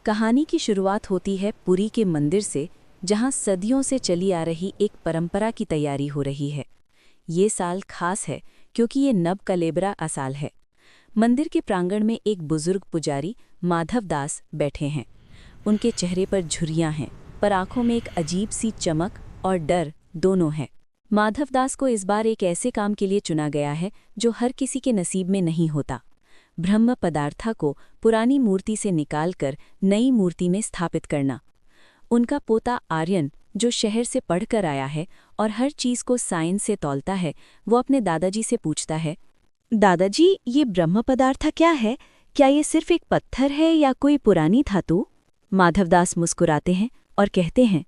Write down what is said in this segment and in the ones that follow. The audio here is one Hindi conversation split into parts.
कहानी की शुरुआत होती है पुरी के मंदिर से, जहां सदियों से चली आ रही एक परंपरा की तैयारी हो रही है। ये साल खास है क्योंकि ये नब कलेबरा असाल है। मंदिर के प्रांगण में एक बुजुर्ग पुजारी माधव दास बैठे हैं। उनके चेहरे पर झुर्रियां हैं, पर आंखों में एक अजीब सी चमक और डर दोनों है। माधव दास को इस बार एक ऐसे काम के लिए चुना गया है जो हर किसी के नसीब में नहीं होता। ब्रह्म पदार्था को पुरानी मूर्ति से निकालकर नई मूर्ति में स्थापित करना। उनका पोता आर्यन, जो शहर से पढ़कर आया है और हर चीज़ को साइंस से तौलता है, वो अपने दादाजी से पूछता है, दादाजी, ये ब्रह्म पदार्थ क्या है? क्या ये सिर्फ एक पत्थर है या कोई पुरानी धातु? माधवदास मुस्कुराते हैं और कहते हैं,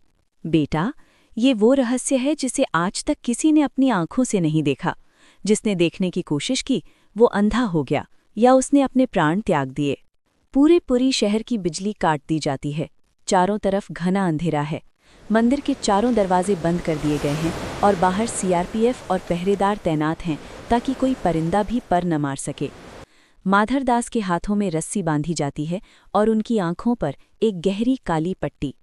बेटा, ये वो रहस्य है जिसे आज तक किसी ने अपनी आंखों से नहीं देखा। जिसने देखने की कोशिश की वो अंधा हो गया या उसने अपने प्राण त्याग दिए। पूरे पुरी शहर की बिजली काट दी जाती है। चारों तरफ घना अंधेरा है। मंदिर के चारों दरवाजे बंद कर दिए गए हैं और बाहर सीआरपीएफ और पहरेदार तैनात हैं ताकि कोई परिंदा भी पर न मार सके। माधवदास के हाथों में रस्सी बांधी जाती है और उनकी आंखों पर एक गहरी काली पट्टी।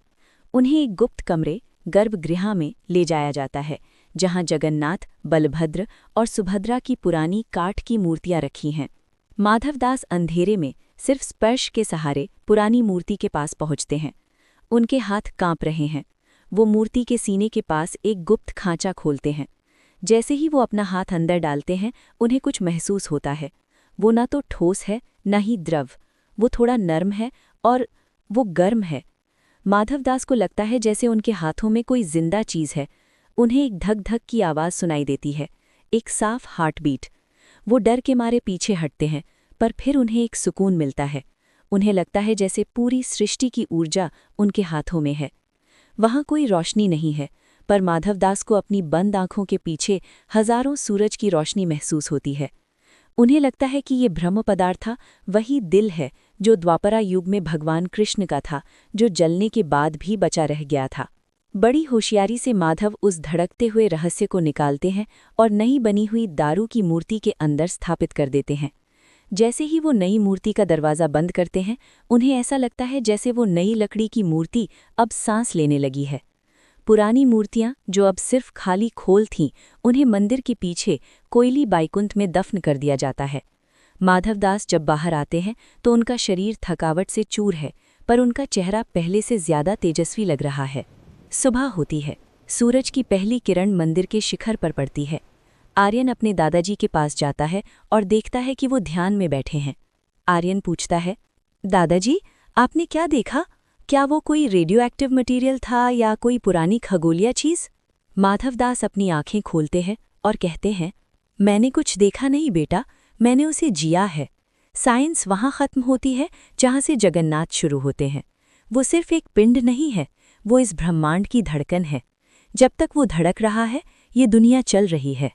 उन्हें एक गुप्त कमरे गर्भगृह में ले जाया जाता है, जहां जगन्नाथ, बलभद्र और सुभद्रा की पुरानी काठ की मूर्तियां रखी हैं। माधवदास अंधेरे में सिर्फ स्पर्श के सहारे पुरानी मूर्ति के पास पहुंचते हैं। उनके हाथ कांप रहे हैं। वो मूर्ति के सीने के पास एक गुप्त खांचा खोलते हैं। जैसे ही वो अपना हाथ अंदर डालते हैं, उन्हें कुछ महसूस होता है। वो ना तो ठोस है, न ही द्रव। वो थोड़ा नर्म है और वो गर्म है। माधवदास को लगता है जैसे उनके हाथों में कोई जिंदा चीज़ है। उन्हें एक धक धक की आवाज़ सुनाई देती है, एक साफ हार्ट बीट। वो डर के मारे पीछे हटते हैं, पर फिर उन्हें एक सुकून मिलता है। उन्हें लगता है जैसे पूरी सृष्टि की ऊर्जा उनके हाथों में है। वहाँ कोई रोशनी नहीं है, पर माधवदास को अपनी बंद आंखों के पीछे हजारों सूरज की रोशनी महसूस होती है। उन्हें लगता है कि ये ब्रह्म पदार्थ वही दिल है जो द्वापरा युग में भगवान कृष्ण का था, जो जलने के बाद भी बचा रह गया था। बड़ी होशियारी से माधव उस धड़कते हुए रहस्य को निकालते हैं और नई बनी हुई दारू की मूर्ति के अंदर स्थापित कर देते हैं। जैसे ही वो नई मूर्ति का दरवाज़ा बंद करते हैं, उन्हें ऐसा लगता है जैसे वो नई लकड़ी की मूर्ति अब सांस लेने लगी है। पुरानी मूर्तियां, जो अब सिर्फ खाली खोल थीं, उन्हें मंदिर के पीछे कोयली बाइकुंठ में दफन कर दिया जाता है। माधवदास जब बाहर आते हैं तो उनका शरीर थकावट से चूर है, पर उनका चेहरा पहले से ज्यादा तेजस्वी लग रहा है। सुबह होती है। सूरज की पहली किरण मंदिर के शिखर पर पड़ती है। आर्यन अपने दादाजी के पास जाता है और देखता है कि वो ध्यान में बैठे हैं। आर्यन पूछता है, दादाजी, आपने क्या देखा? क्या वो कोई रेडियो एक्टिव मटीरियल था या कोई पुरानी खगोलीय चीज़? माधवदास अपनी आंखें खोलते हैं और कहते हैं, मैंने कुछ देखा नहीं बेटा, मैंने उसे जिया है। साइंस वहाँ ख़त्म होती है जहाँ से जगन्नाथ शुरू होते हैं। वो सिर्फ एक पिंड नहीं है, वो इस ब्रह्मांड की धड़कन है। जब तक वो धड़क रहा है, ये दुनिया चल रही है।